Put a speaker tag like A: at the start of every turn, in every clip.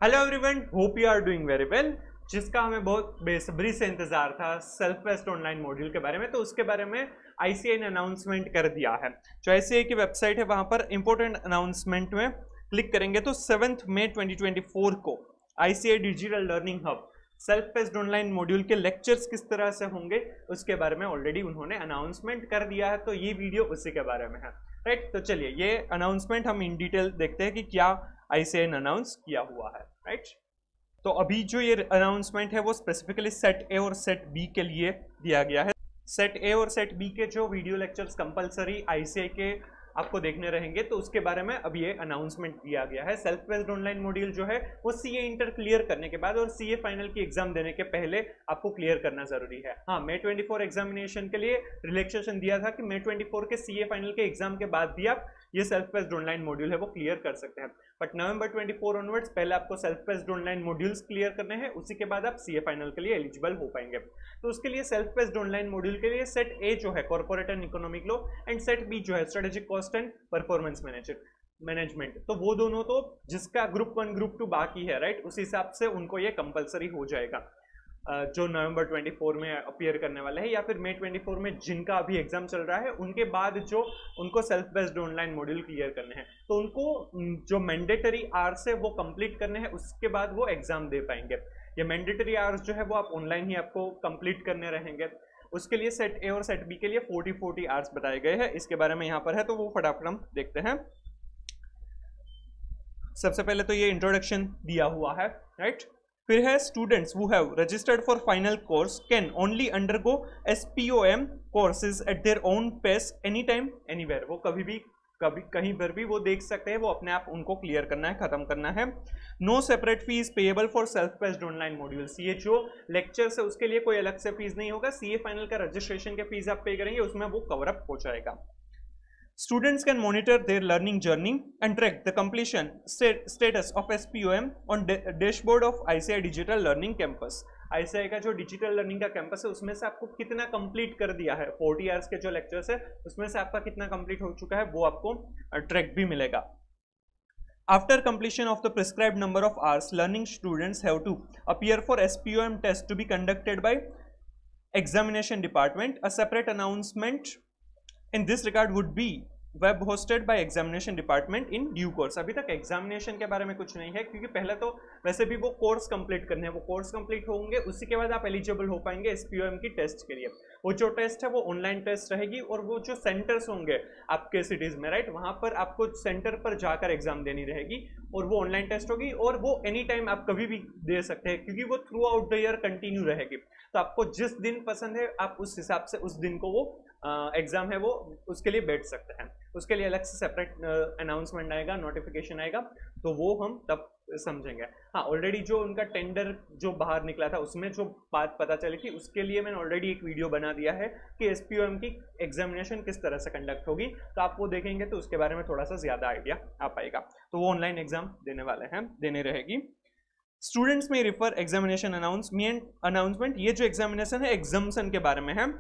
A: Hello everyone, hope you are doing very well. जिसका हमें बहुत बेसब्री से इंतजार था सेल्फ टेस्ट ऑनलाइन मॉड्यूल के बारे में, तो उसके बारे में आईसीएआई ने अनाउंसमेंट कर दिया है। जो आईसीएआई की वेबसाइट है वहां पर इंपॉर्टेंट अनाउंसमेंट में क्लिक करेंगे तो 7 मई 2024 को ICAI digital learning hub self test online module के लेक्चर्स किस तरह से होंगे उसके बारे में ऑलरेडी उन्होंने अनाउंसमेंट कर दिया है। तो ये वीडियो उसी के बारे में है, राइट। तो चलिए ये अनाउंसमेंट हम इन डिटेल देखते हैं कि क्या आईसीएआई ने अनाउंस किया हुआ है, राइट। तो अभी जो ये अनाउंसमेंट है वो स्पेसिफिकली सेट ए और सेट बी के लिए दिया गया है। सेट ए और सेट बी के जो वीडियो लेक्चर्स कंपलसरी आईसीएआई के आपको देखने रहेंगे, तो उसके बारे में अब ये अनाउंसमेंट दिया गया है। सेल्फ बेस्ड ऑनलाइन मॉड्यूल जो है वो सीए इंटर क्लियर करने के बाद और सीए फाइनल की एग्जाम देने के पहले आपको क्लियर करना जरूरी है। हाँ, मई 24 एग्जामिनेशन के लिए रिलैक्सेशन दिया था कि मई 24 के सीए फाइनल के एग्जाम के बाद भी आप ये सेल्फ बेस्ड ऑनलाइन मॉड्यूल है वो क्लियर कर सकते हैं। बट नवंबर 24 ऑनवर्ड्स पहले आपको self based online modules clear करने हैं, उसी के बाद आप सीए फाइनल के लिए एलिजिबल हो पाएंगे। तो उसके लिए सेल्फ बेस्ड ऑनलाइन मॉड्यूल के लिए सेट ए जो है corporate and economic law and set B जो है strategic cost and performance management, तो वो दोनों तो जिसका ग्रुप 1 ग्रुप 2 बाकी है, राइट, उस हिसाब से उनको ये कंपलसरी हो जाएगा जो नवंबर 24 में अपीयर करने वाले हैं, या फिर मई 24 में जिनका अभी एग्जाम चल रहा है उनके बाद जो उनको self based online module clear करने हैं, तो उनको जो मैंडेटरी आवर्स है वो कंप्लीट करने हैं, उसके बाद वो एग्जाम दे पाएंगे। ये मैंडेटरी आवर्स जो है वो आप ऑनलाइन ही आपको कंप्लीट करने रहेंगे। उसके लिए सेट ए और सेट बी के लिए 40 आवर्स बताए गए हैं। इसके बारे में यहाँ पर है, तो वो फटाफट हम देखते हैं। सबसे पहले तो ये इंट्रोडक्शन दिया हुआ है, राइट। फिर है students who have registered for final course can only undergo SPOM courses at their own pace any time anywhere. वो कभी भी कभी कहीं पर भी वो देख सकते हैं, वो अपने आप उनको क्लियर करना है, खत्म करना है। No separate fee payable for self based online modules. ये जो लेक्चर्स है उसके लिए कोई अलग से फीस नहीं होगा। सीए फाइनल का रजिस्ट्रेशन के फीस आप पे करेंगे, उसमें वो कवर अप हो जाएगा। Students can monitor their learning journey and track the completion status of SPOM on dashboard of ICAI Digital Learning Campus। ICAI का जो डिजिटल लर्निंग का कैंपस है उसमें से आपको कितना कंप्लीट कर दिया है, 40 आवर्स के जो लेक्चर्स है उसमें से आपका कितना कंप्लीट हो चुका है वो आपको ट्रैक भी मिलेगा। After completion of the prescribed number of hours, learning students have to appear for SPOM test to be conducted by examination department. A separate announcement in this regard would be web hosted by examination department in due course। अभी तक examination के बारे में कुछ नहीं है, क्योंकि पहले तो वैसे भी वो कोर्स कंप्लीट करने हैं, वो कोर्स कंप्लीट होंगे उसी के बाद आप एलिजिबल हो पाएंगे एसपीओएम की टेस्ट के लिए। वो जो टेस्ट है वो ऑनलाइन टेस्ट रहेगी, और वो जो सेंटर्स होंगे आपके सिटीज में, राइट, वहां पर आपको सेंटर पर जाकर एग्जाम देनी रहेगी, और वो ऑनलाइन टेस्ट होगी, और वो एनी टाइम आप कभी भी दे सकते हैं, क्योंकि वो through out the year continue रहेगी। तो आपको जिस दिन पसंद है आप उस हिसाब से उस दिन को वो एग्जाम है वो उसके लिए बैठ सकते हैं। उसके लिए अलग से सेपरेट अनाउंसमेंट आएगा, नोटिफिकेशन आएगा, तो वो हम तब समझेंगे। हाँ, ऑलरेडी जो उनका टेंडर जो बाहर निकला था उसमें जो बात पता चली थी उसके लिए मैंने ऑलरेडी एक वीडियो बना दिया है कि एसपीओएम की एग्जामिनेशन किस तरह से कंडक्ट होगी, तो आप वो देखेंगे तो उसके बारे में थोड़ा सा ज्यादा आइडिया आ पाएगा। तो वो ऑनलाइन एग्जाम देने वाले हैं, देने रहेगी। स्टूडेंट्स में रिफर एग्जामिनेशन अनाउंसमेंट। ये जो एग्जामिनेशन है एग्जाम्शन के बारे में है।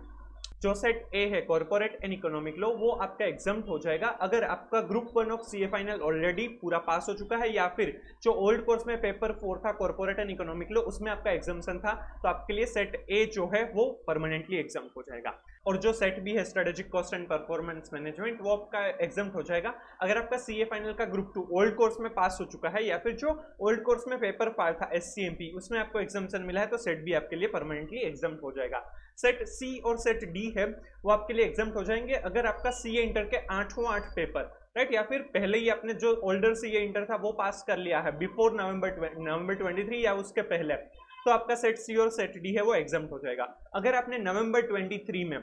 A: जो सेट ए है कॉर्पोरेट एंड इकोनॉमिक लॉ, वो आपका एग्जाम हो जाएगा अगर आपका group 1 of CA final already पूरा पास हो चुका है, या फिर जो ओल्ड कोर्स में पेपर 4 था कॉर्पोरेट एंड इकोनॉमिक लॉ उसमें आपका एग्जाम्शन था, तो आपके लिए सेट ए जो है वो परमानेंटली एग्जाम हो जाएगा। और जो सेट बी है strategic cost and performance management, वो आपका एग्जाम हो जाएगा अगर आपका सीए फाइनल का ग्रुप 2 ओल्ड कोर्स में पास हो चुका है, या फिर जो ओल्ड कोर्स में पेपर 5 था एससीएमपी उसमें आपको एग्जाम्शन मिला है, तो सेट बी आपके लिए परमानेंटली एग्जाम हो जाएगा। सेट सी और सेट डी है वो आपके लिए एग्जाम हो जाएंगे अगर आपका सीए इंटर के 8 पेपर, राइट, या फिर पहले ही आपने जो ओल्डर सीए इंटर था वो पास कर लिया है बिफोर नवंबर 23 या उसके पहले, तो आपका सेट सी और सेट डी है वो एग्जाम हो जाएगा। अगर आपने नवंबर 23 में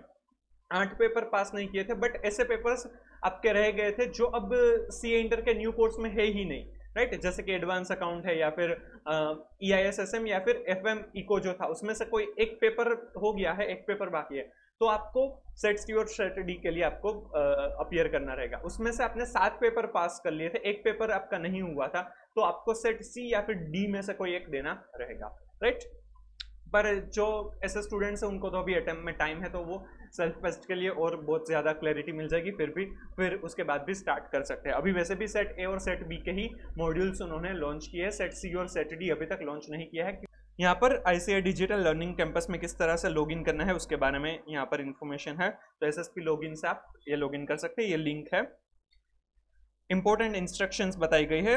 A: 8 पेपर पास नहीं किए थे, बट ऐसे पेपर्स आपके रह गए थे जो अब सीए इंटर के न्यू कोर्स में है ही नहीं, राइट, जैसे कि एडवांस अकाउंट है, या फिर EISSM, या फिर FM इको जो था उसमें से कोई एक पेपर हो गया है, एक पेपर बाकी है, तो आपको सेट सी और सेट डी के लिए आपको अपीयर करना रहेगा। उसमें से आपने 7 पेपर पास कर लिए थे, एक पेपर आपका नहीं हुआ था, तो आपको सेट सी या फिर डी में से कोई एक देना रहेगा, राइट। पर जो ऐसे स्टूडेंट्स हैं उनको तो अभी अटेम्प्ट में टाइम है, तो वो सेल्फ पेस्ट के लिए और बहुत ज़्यादा क्लैरिटी मिल जाएगी, फिर उसके बाद भी स्टार्ट कर सकते हैं। अभी वैसे भी सेट ए और सेट बी के ही मॉड्यूल्स उन्होंने लॉन्च किए हैं, सेट सी और सेट डी अभी तक लॉन्च नहीं किया है। यहाँ पर ICAI डिजिटल लर्निंग कैंपस में किस तरह से लॉगिन करना है उसके बारे में यहाँ पर इंफॉर्मेशन है। तो SSP लॉगिन से आप ये लॉगिन कर सकते हैं, ये लिंक है। इंपॉर्टेंट इंस्ट्रक्शंस बताई गई है,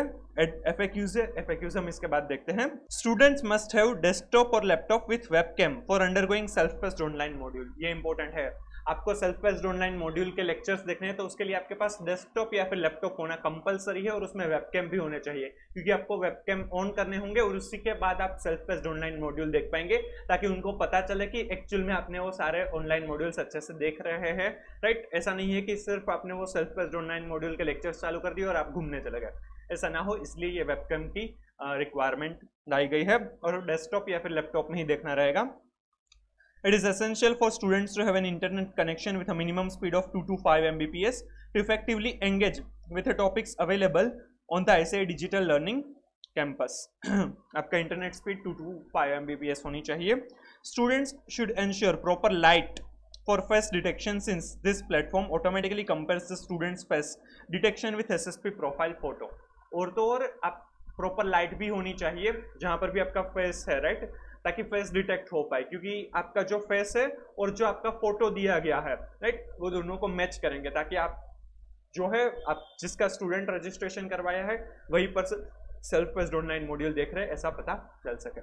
A: FAQs हम इसके बाद देखते हैं। स्टूडेंट्स मस्ट हैव डेस्कटॉप और laptop with webcam for undergoing self paced online module. ये इंपॉर्टेंट है, आपको सेल्फ पेस्ड ऑनलाइन मॉड्यूल के लेक्चर्स देखने हैं तो उसके लिए आपके पास डेस्कटॉप या फिर लैपटॉप होना कंपलसरी है, और उसमें वेबकैम भी होने चाहिए, क्योंकि आपको वेबकैम ऑन करने होंगे और उसी के बाद आप सेल्फ पेस्ड ऑनलाइन मॉड्यूल देख पाएंगे, ताकि उनको पता चले कि एक्चुअल में आपने वो सारे ऑनलाइन मॉड्यूल्स अच्छे से देख रहे हैं, राइट। ऐसा नहीं है कि सिर्फ आपने वो सेल्फ पेस्ड ऑनलाइन मॉड्यूल के लेक्चर्स चालू कर दिए और आप घूमने चले गए, ऐसा ना हो, इसलिए ये वेबकैम की रिक्वायरमेंट लाई गई है, और डेस्कटॉप या फिर लैपटॉप में ही देखना रहेगा। It is essential for students to have an internet connection with a minimum speed of 2 to 5 Mbps to effectively engage with the topics available on the ICAI Digital Learning Campus. आपका internet speed 2 to 5 Mbps होनी चाहिए। Students should ensure proper light for face detection since this platform automatically compares the student's face detection with SSP profile photo. और तो और आप proper light भी होनी चाहिए जहाँ पर भी आपका फेस है, राइट, ताकि फेस डिटेक्ट हो पाए, क्योंकि आपका जो फेस है और जो आपका फोटो दिया गया है, राइट, वो दोनों को मैच करेंगे, ताकि आप जो है आप जिसका स्टूडेंट रजिस्ट्रेशन करवाया है वही पर सेल्फ पेस्ड ऑनलाइन मॉड्यूल देख रहे हैं ऐसा पता चल सके।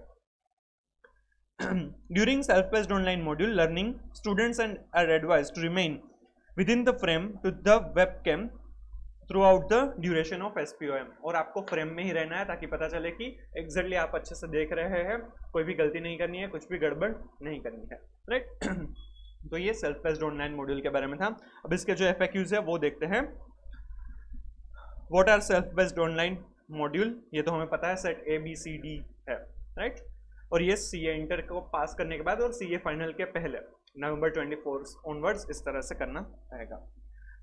A: During self paced online module learning students and are advised to remain within the frame to the webcam throughout the duration of SPOM, और आपको फ्रेम में ही रहना है ताकि पता चले कि एग्जैक्टली आप अच्छे से देख रहे हैं, कोई भी गलती नहीं करनी है, कुछ भी गड़बड़ नहीं करनी है, राइट। तो ये सेल्फ पेस्ड ऑनलाइन मॉड्यूल के बारे में था। अब इसके जो FAQs है वो देखते हैं। What are self paced online module, ये तो हमें पता है, सेट ABCD है, राइट, और ये CA इंटर को पास करने के बाद और CA फाइनल के पहले November 24 ऑनवर्ड्स इस तरह से करना रहेगा।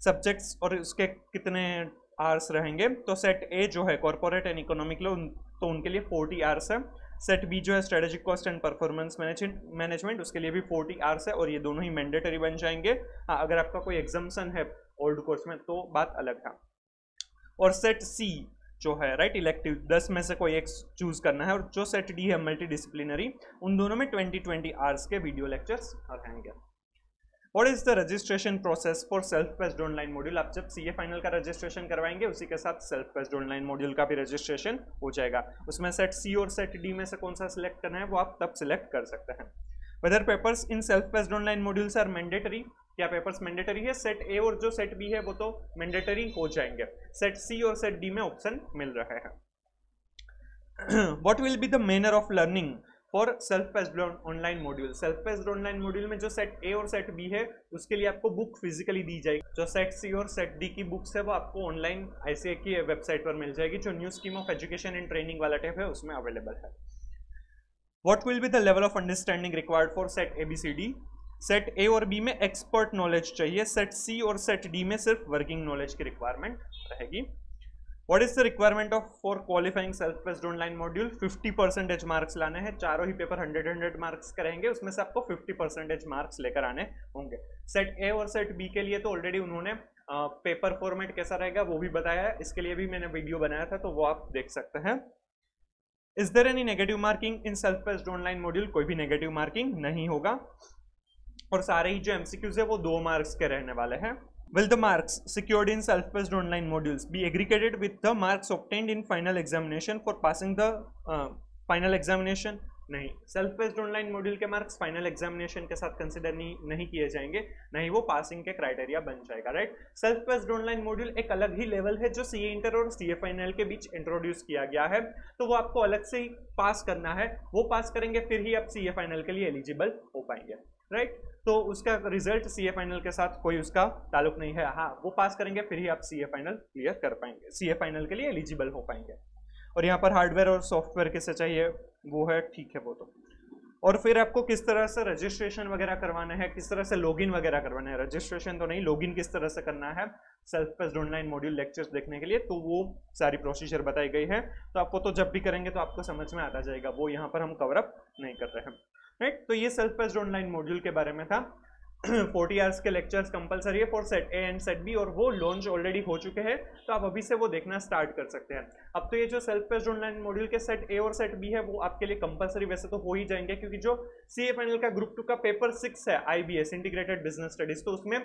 A: सब्जेक्ट्स और उसके कितने आवर्स रहेंगे, तो सेट ए जो है कॉर्पोरेट एंड इकोनॉमिक लॉ, तो उनके लिए 40 आवर्स है। सेट बी जो है strategic cost and performance management, उसके लिए भी 40 आवर्स है, और ये दोनों ही मैंडेटरी बन जाएंगे। हाँ, अगर आपका कोई एग्जाम्शन है ओल्ड कोर्स में तो बात अलग है। और सेट सी जो है, राइट, इलेक्टिव 10 में से कोई एक चूज करना है, और जो सेट डी है मल्टी डिसिप्लिनरी, उन दोनों में 20 आवर्स के वीडियो लेक्चर्स रहेंगे। What is the registration process for self-paced online module? आप जब CA फाइनल का रजिस्ट्रेशन करवाएंगे उसी के साथ self-paced online module का भी रजिस्ट्रेशन हो जाएगा। उसमें सेट C और सेट D में से कौन सा सिलेक्ट करना है वो आप तब सिलेक्ट कर सकते हैं। Whether papers in self-paced online modules are mandatory? क्या पेपर्स मैंडेटरी है? सेट A और जो सेट B है वो तो मैंडेटरी हो जाएंगे, सेट C और सेट D में ऑप्शन मिल रहे हैं। What will be the manner of learning for self paced online module? Self paced online module में जो सेट ए और सेट बी है उसके लिए आपको बुक फिजिकली दी जाएगी। जो सेट सी और सेट डी की बुक्स है वो आपको ऑनलाइन ICAI की वेबसाइट पर मिल जाएगी, जो new scheme of education and training वाला टैब है उसमें अवेलेबल है। What will be the level of understanding required for set ABCD? Set ए और बी में एक्सपर्ट नॉलेज चाहिए, सेट सी और सेट डी में सिर्फ वर्किंग नॉलेज की रिक्वायरमेंट रहेगी। What is the requirement of for qualifying self-paced online module? 50% marks लाने हैं, चारों ही पेपर 100 मार्क्स का रहेंगे, उसमें से आपको 50% मार्क्स लेकर आने होंगे। सेट ए और सेट बी के लिए तो ऑलरेडी उन्होंने पेपर फॉर्मेट कैसा रहेगा वो भी बताया है, इसके लिए भी मैंने वीडियो बनाया था तो वो आप देख सकते हैं। Is there any negative marking in self paced online module? कोई भी नेगेटिव मार्किंग नहीं होगा, और सारे ही जो MCQs है वो 2 मार्क्स के रहने वाले हैं। Will the marks secured in self-paced online modules be aggregated with the marks obtained in final examination for passing the final examination? नहीं, सेल्फ पेस्ड ऑनलाइन मॉड्यूल के मार्क्स फाइनल एग्जामिनेशन के साथ कंसिडर नहीं किए जाएंगे, नहीं वो पासिंग के क्राइटेरिया बन जाएगा, right. Self paced online module एक अलग ही लेवल है जो CA इंटर और CA फाइनल के बीच इंट्रोड्यूस किया गया है, तो वो आपको अलग से ही पास करना है, वो पास करेंगे फिर ही आप CA फाइनल के लिए एलिजिबल हो पाएंगे, राइट। तो उसका रिजल्ट CA फाइनल के साथ कोई उसका ताल्लुक नहीं है, हाँ वो पास करेंगे फिर ही आप CA फाइनल क्लियर कर पाएंगे, CA फाइनल के लिए एलिजिबल हो पाएंगे। और यहाँ पर हार्डवेयर और सॉफ्टवेयर किसे चाहिए वो है, ठीक है वो तो। और फिर आपको किस तरह से रजिस्ट्रेशन वगैरह करवाना है, किस तरह से लॉगिन वगैरह करवाना है, रजिस्ट्रेशन तो नहीं, लॉगिन किस तरह से करना है self paced online module lectures देखने के लिए, तो वो सारी प्रोसीजर बताई गई है। तो आपको तो जब भी करेंगे तो आपको समझ में आता जाएगा, वो यहाँ पर हम कवर अप नहीं कर रहे हैं। राइट। तो ये सेल्फ बेस्ड ऑनलाइन मॉड्यूल के बारे में था। 40 आवर्स के लेक्चर्स कंपलसरी है for set A and set B, और वो लॉन्च ऑलरेडी हो चुके हैं, तो आप अभी से वो देखना स्टार्ट कर सकते हैं। अब तो ये जो सेल्फ बेस्ड ऑनलाइन मॉड्यूल के सेट ए और सेट बी है वो आपके लिए कंपलसरी वैसे तो हो ही जाएंगे, क्योंकि जो सीए फाइनल का ग्रुप 2 का पेपर 6 है IBS इंटीग्रेटेड बिजनेस स्टडीज, तो उसमें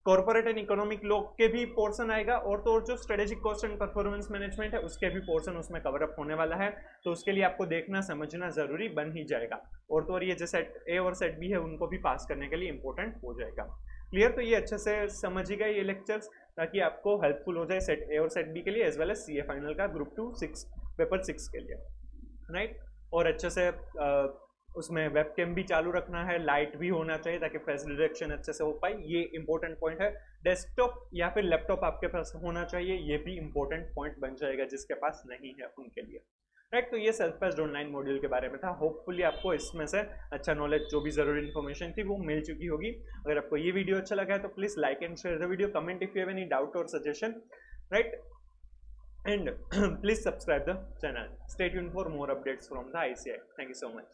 A: कॉर्पोरेट एंड इकोनॉमिक लॉ के भी पोर्शन आएगा, और तो और जो strategic cost and performance management है उसके भी पोर्शन उसमें कवर अप होने वाला है, तो उसके लिए आपको देखना समझना जरूरी बन ही जाएगा। और तो और ये जो सेट ए और सेट बी है उनको भी पास करने के लिए इंपॉर्टेंट हो जाएगा। क्लियर? तो ये अच्छे से समझिएगा ये लेक्चर्स, ताकि आपको हेल्पफुल हो जाए सेट ए और सेट बी के लिए, as well as CA final का ग्रुप 2 पेपर 6 के लिए, राइट। और अच्छे से उसमें वेबकैम भी चालू रखना है, लाइट भी होना चाहिए ताकि फेस डिटेक्शन अच्छे से हो पाए, ये इंपॉर्टेंट पॉइंट है। डेस्कटॉप या फिर लैपटॉप आपके पास होना चाहिए, ये भी इंपॉर्टेंट पॉइंट बन जाएगा जिसके पास नहीं है उनके लिए, राइट। तो ये सेल्फ बेस्ड ऑनलाइन मॉड्यूल के बारे में था। होपफुली आपको इसमें से अच्छा नॉलेज, जो भी जरूरी इन्फॉर्मेशन थी वो मिल चुकी होगी। अगर आपको ये वीडियो अच्छा लगा है तो please like and share the video, comment if you have any doubt और suggestion, right, and please subscribe the channel. Stay tuned for more updates from the ICI. Thank you so much.